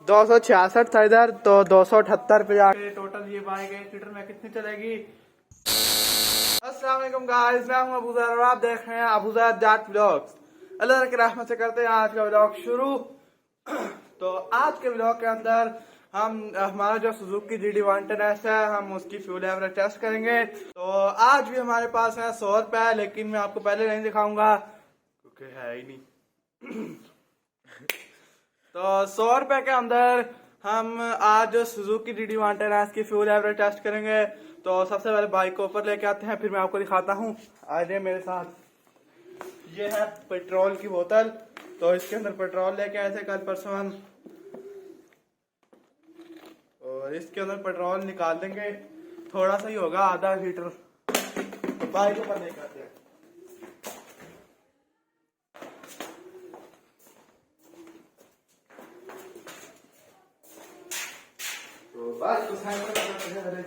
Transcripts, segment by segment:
266 था इधर, तो 278 पे जाके टोटल ये बाइक 1 लीटर में कितनी चलेगी। अस्सलाम वालेकुम गाइस, मैं हूं अबूजर और आप देख रहे हैं अबूजर जाट व्लॉग्स। अल्लाह की रहमत से करते हैं आज का व्लॉग शुरू। तो आज के व्लॉग के अंदर हम हमारा जो सुजुकी GD110S है, हम उसकी फ्यूल एवरेज टेस्ट करेंगे। तो आज भी हमारे पास है 100 रुपए, लेकिन मैं आपको पहले नहीं दिखाऊंगा क्योंकि है ही नहीं। तो 100 रुपए के अंदर हम आज सुजुकी GD110S की फ्यूल एवरेज टेस्ट करेंगे। तो सबसे पहले बाइक को ऊपर लेके आते हैं, फिर मैं आपको दिखाता हूँ। आइए मेरे साथ। ये है पेट्रोल की बोतल, तो इसके अंदर पेट्रोल लेके आए थे कल परसों हम, और इसके अंदर पेट्रोल निकाल देंगे। थोड़ा सा ही होगा, आधा लीटर। तो बाइक ऊपर लेके आते हैं। तो बाइक को साइड में रखते हैं।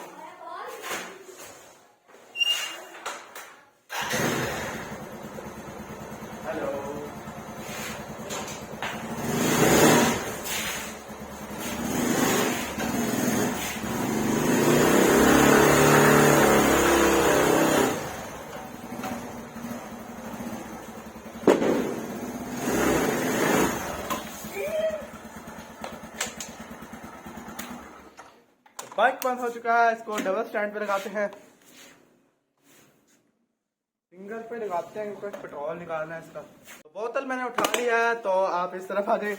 हेलो, बाइक बंद हो चुका है, इसको डबल स्टैंड पे लगाते हैं। सिंगल पे लगाते हैं क्योंकि पेट्रोल निकालना है इसका। तो बोतल मैंने उठा लिया है, तो आप इस तरफ आ जाए।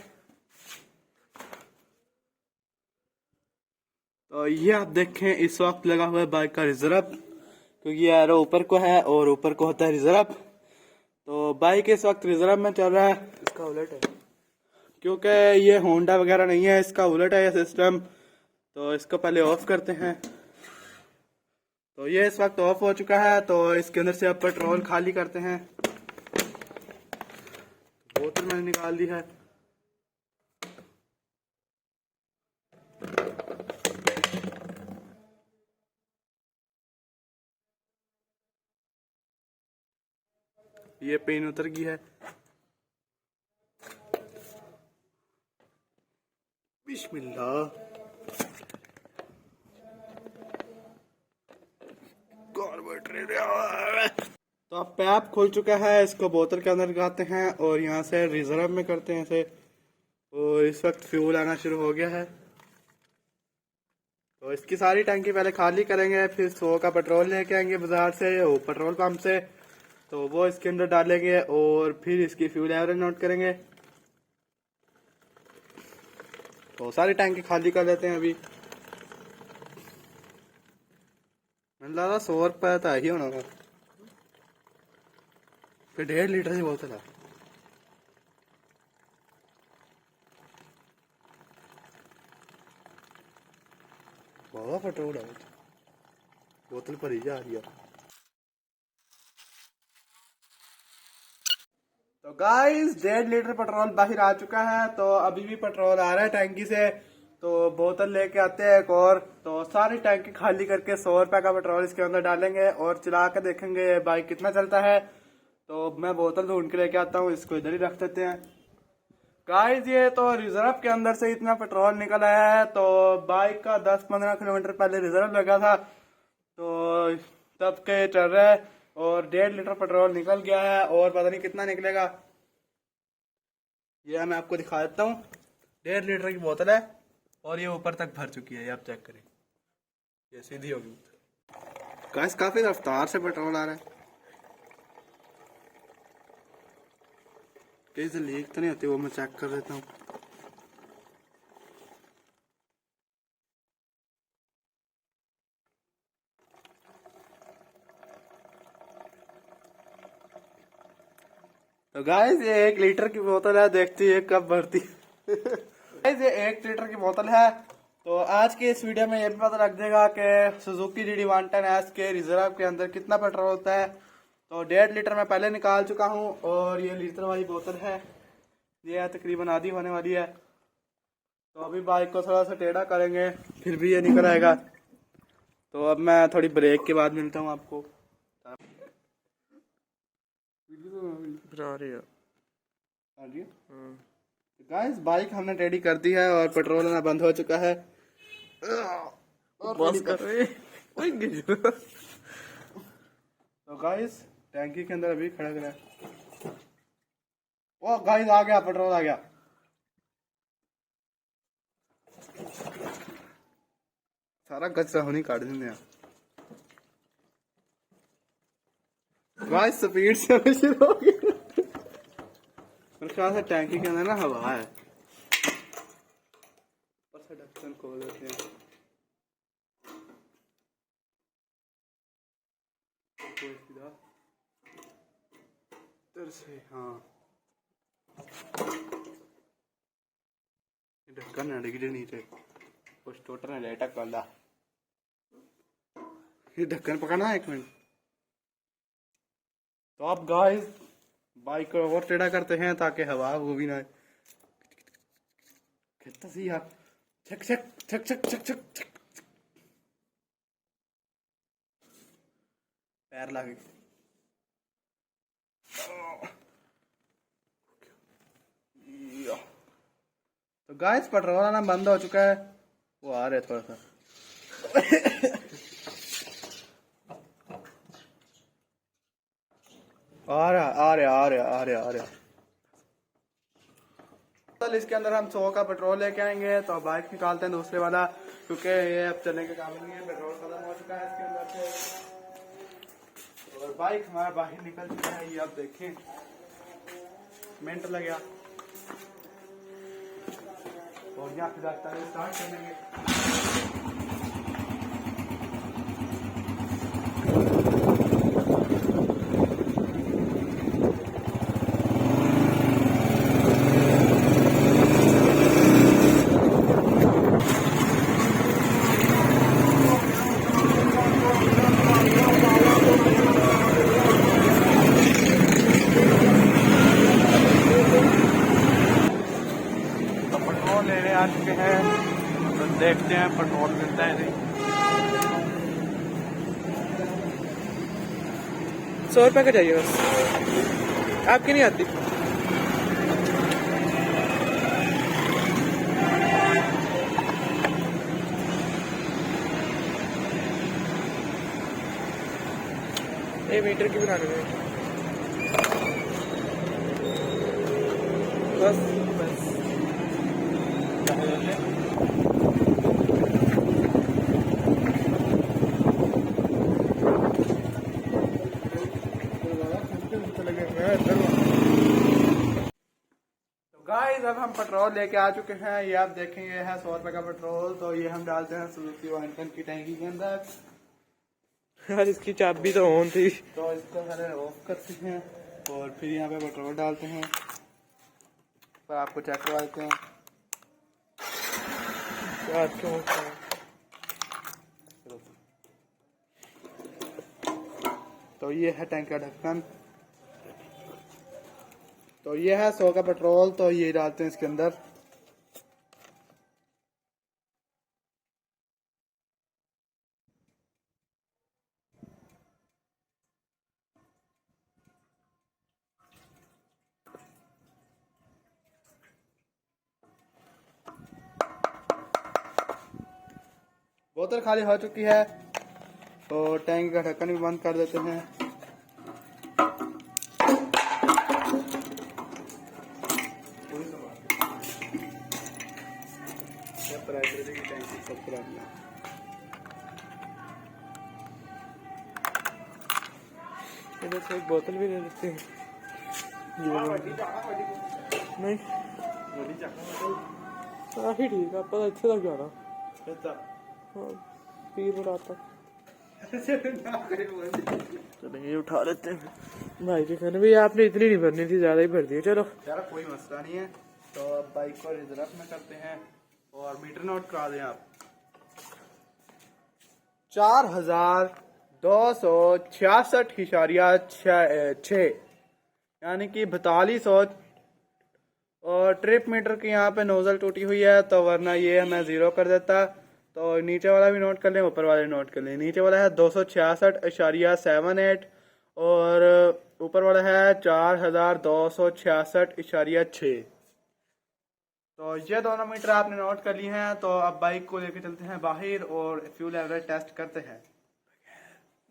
तो ये आप देखें, इस वक्त लगा हुआ है बाइक का रिजर्व, क्योंकि एरो ऊपर को है और ऊपर को होता है रिजर्व। तो बाइक इस वक्त रिजर्व में चल रहा है। इसका उलट है क्योंकि ये होंडा वगैरह नहीं है, इसका उलट है ये सिस्टम। तो इसको पहले ऑफ करते हैं। तो ये इस वक्त ऑफ हो चुका है, तो इसके अंदर से अब पेट्रोल खाली करते हैं। बोतल मैंने निकाल दी है। ये पेन उतर गई है। बिस्मिल्लाह। तो अब पैप खुल चुका है, इसको बोतल के अंदर लगाते हैं और यहाँ से रिजर्व में करते हैं इसे। और इस वक्त फ्यूल आना शुरू हो गया है। तो इसकी सारी टंकी पहले खाली करेंगे, फिर 100 का पेट्रोल लेके आएंगे बाजार से और पेट्रोल पंप से। तो वो इसके अंदर डालेंगे और फिर इसकी फ्यूल एवरेज नोट करेंगे। तो सारी टंकी खाली कर लेते हैं अभी। मैंने लगा 100 रुपये तो ही होना था, फिर 1.5 लीटर की बोतल है। बहुत पेट्रोल है, बोतल भरी जा रही है। तो गाइस 1.5 लीटर पेट्रोल बाहर आ चुका है। तो अभी भी पेट्रोल आ रहा है टैंकी से, तो बोतल लेके आते हैं एक और। तो सारी टैंकी खाली करके 100 रुपए का पेट्रोल इसके अंदर डालेंगे और चला के देखेंगे बाइक कितना चलता है। तो मैं बोतल ढूंढ के लेके आता हूँ, इसको इधर ही रख देते हैं। गाइस ये तो रिजर्व के अंदर से इतना पेट्रोल निकल आया है। तो बाइक का 10-15 किलोमीटर पहले रिजर्व लगा था, तो तब के चल रहा है और 1.5 लीटर पेट्रोल निकल गया है और पता नहीं कितना निकलेगा। ये मैं आपको दिखा देता हूँ। 1.5 लीटर की बोतल है और ये ऊपर तक भर चुकी है, ये आप चेक करें, ये सीधी होगी। गाइस काफी रफ्तार से पेट्रोल आ रहा है। कहीं से लीक तो नहीं होती, वो मैं चेक कर देता हूँ। तो गाइस ये 1 लीटर की बोतल है, देखती है कब भरती। गाइस ये 1 लीटर की बोतल है। तो आज की इस वीडियो में ये भी पता लग जाएगा कि सुजुकी GD110S के रिजर्व के अंदर कितना पेट्रोल होता है। तो 1.5 लीटर मैं पहले निकाल चुका हूँ और ये लीटर वाली बोतल है, ये तकरीबन आधी होने वाली है। तो अभी बाइक को थोड़ा सा टेढ़ा करेंगे, फिर भी ये निकल आएगा। तो अब मैं थोड़ी ब्रेक के बाद मिलता हूँ आपको। बना रही है। हाँ जी। गाइस बाइक हमने रेडी कर दी है और पेट्रोल लेना बंद हो चुका है। और बस कर रहे तो गाइस टैंकी के अंदर अभी खड़ा है। ओ गाइस आ गया, पेट्रोल आ गया। सारा कचरा होनी काट देंगे गाइस। स्पीड से हमें शुरू हो गया। मेरे ख्याल से टैंकी के अंदर ना हवा है। ऊपर से ढक्कन खोल देते हैं। इधर से हाँ, ढक्कन अड़गी नीचे कुछ टोटर ने लेटा काला। ये ढक्कन पकड़ना है 1 मिनट। तो आप गाइस बाइक को और टेढ़ा करते हैं ताकि हवा वो भी ना आए। कितना सही यार। छक छक छक छक छक छक छक। पैर लगे। तो गाइस पेट्रोल आना बंद हो चुका है। वो आ रहे थोड़ा सा। आ रहा। कल इसके अंदर हम 100 का पेट्रोल लेके आएंगे। तो बाइक निकालते हैं दूसरे वाला, क्योंकि ये अब चलने के काम नहीं है। पेट्रोल खत्म हो चुका है इसके अंदर से और बाइक हमारा बाहर निकल चुका है। ये आप देखें मिनट लग गया और यहाँ पे जाता है स्टार्ट करेंगे। पेट्रोल लेने आ चुके हैं। तो देखते हैं पेट्रोल मिलता है नहीं। 100 रुपये का चाहिए बस। आपकी नहीं आती? ये मीटर की बनाने में बस गाइस अब हम पेट्रोल लेके आ चुके हैं। ये आप देखेंगे है 100 रुपए का पेट्रोल। तो ये हम डालते हैं सुजुकी 110 की टैंकी के अंदर। यार इसकी चाबी तो ऑन थी। तो इसको पहले ऑफ करते हैं और फिर यहाँ पे पेट्रोल डालते हैं। पर आपको चेक करवा देते हैं। यार क्यों? तो ये है टैंक का ढक्कन। तो ये है 100 का पेट्रोल। तो ये डालते हैं इसके अंदर। बोतल खाली हो चुकी है। तो टैंक का ढक्कन भी बंद कर देते हैं। इधर से एक बोतल भी ले लेते हैं। नहीं काफी ठीक है। पता अच्छे तक जा रहा। हाँ, पीर आता। चलेंगे उठा लेते हैं। भाई जी कहने भी आपने इतनी नहीं भरनी थी, ज्यादा ही भर दी। चलो यार कोई मसला नहीं है। तो अब बाइक को रिजर्व में करते हैं और मीटर नोट करा दें आप। 4266.6 यानी कि 4200। और ट्रिप मीटर की यहाँ पे नोजल टूटी हुई है, तो वरना ये मैं 0 कर देता। तो नीचे वाला भी नोट कर लें, ऊपर वाले नोट कर लें। नीचे वाला है 266.78 और ऊपर वाला है 4266.6। तो ये दोनों मीटर आपने नोट कर लिए हैं। तो अब बाइक को लेकर चलते हैं बाहर और फ्यूल एवरेज टेस्ट करते हैं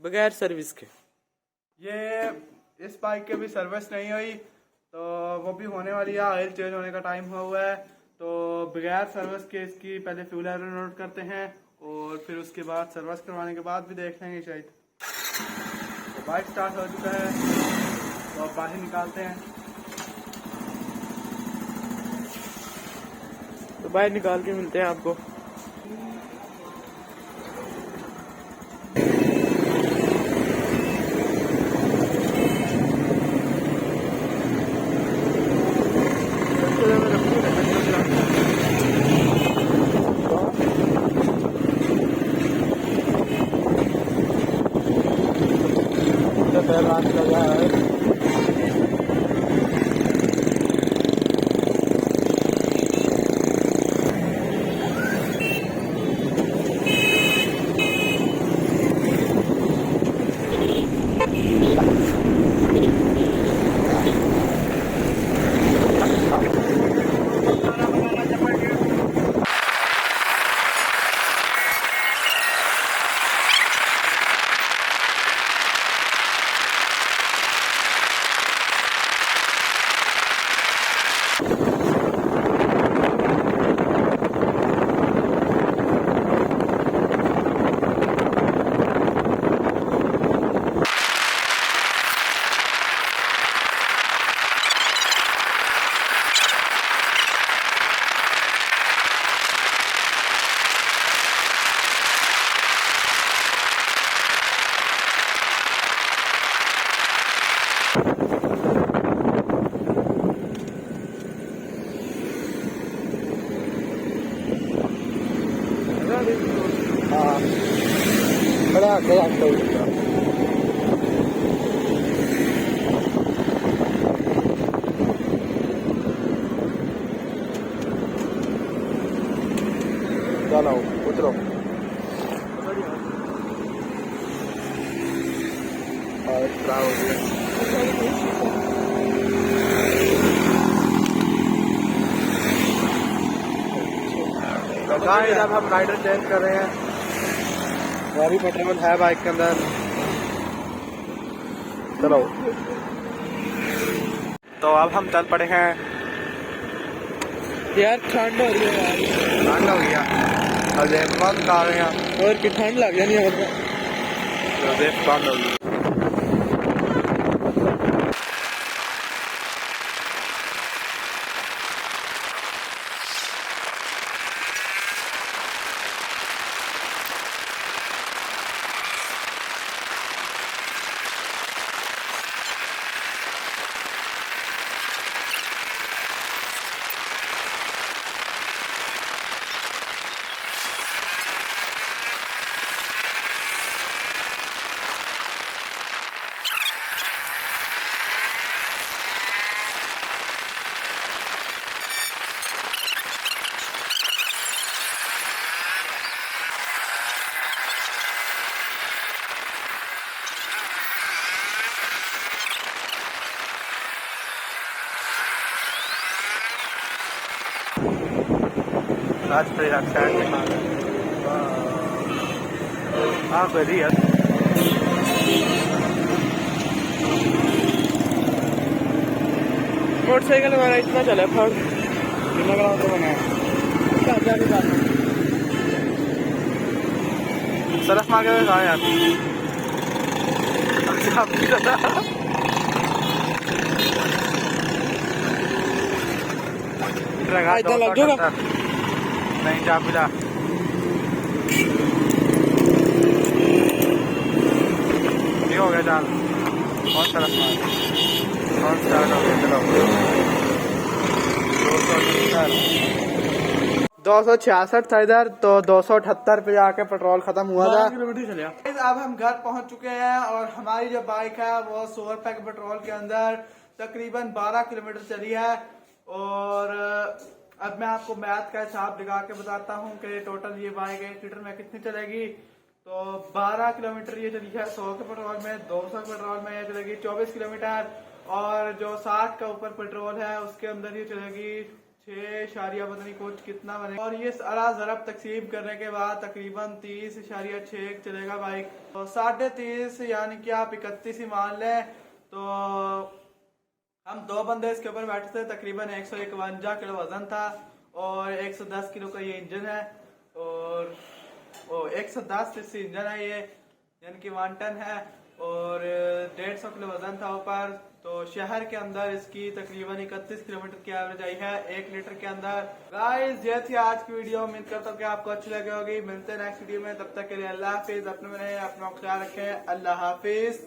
बगैर सर्विस के। ये इस बाइक की भी सर्विस नहीं हुई, तो वो भी होने वाली है। ऑयल चेंज होने का टाइम हुआ है, तो बगैर सर्विस के इसकी पहले फ्यूल एवरेज नोट करते हैं और फिर उसके बाद सर्विस करवाने के बाद भी देख लेंगे शायद। तो बाइक स्टार्ट हो चुका है, तो अब बाहर निकालते हैं। तो बाहर निकाल के मिलते हैं आपको। रात लगा है। हाँ, बड़ा क्या चलो उतरो। और क्या हो गया? गाइस अब हम राइडर चेंज कर रहे हैं। गाड़ी पेट्रोल है बाइक के अंदर। चलो, तो अब हम चल पड़े हैं। यार ठंड हो रही है यार। ठंड हो गया, अजय बंद कर रहे हैं और कि ठंड लग जानी है। अजय बंद हो गई। आज पे एक्साइड में हाँ बढ़िया। मोटरसाइकिल हमारा इतना चला फड़ तो बने सरफ मार के कहा यार। इतना लग जाएगा। नहीं जा पिला ये हो गया चाल। बहुत सरफ मार बहुत स्टार्ट हो गया। चलो 266 था इधर, तो 278 पे जाके पेट्रोल खत्म हुआ था। अब हम घर पहुंच चुके हैं और हमारी जो बाइक है वो 100 रुपए के पेट्रोल के अंदर तकरीबन 12 किलोमीटर चली है। और अब मैं आपको मैथ का हिसाब लगा के बताता हूँ कि टोटल ये बाइक 1 लीटर में कितनी चलेगी। तो 12 किलोमीटर ये चली है 100 के पेट्रोल में, 200 के पेट्रोल में ये चलेगी 24 किलोमीटर, और जो 60 का ऊपर पेट्रोल है उसके अंदर ये चलेगी 6 पता नहीं कुछ कितना बनेगा। और ये सारा ज़रब तकसीम करने के बाद तकरीबन 30.6 चलेगा बाइक। तो 30.5 यानी कि आप 31 ही मान लें। तो हम 2 बंदे इसके ऊपर बैठे थे, तकरीबन 151 किलो वजन था और 110 किलो का ये इंजन है और 110 सीसी इंजन है ये, यानी कि 1 टन है और 150 किलो वजन था ऊपर। तो शहर के अंदर इसकी तकरीबन 31 किलोमीटर की एवरेज आई है 1 लीटर के अंदर। गाइस ये थी आज की वीडियो, उम्मीद करता हूँ कि आपको अच्छी लगी होगी। मिलते हैं नेक्स्ट वीडियो में, तब तक के लिए अल्लाह हाफिज। अपने ख्याल रखें, अल्लाह हाफिज।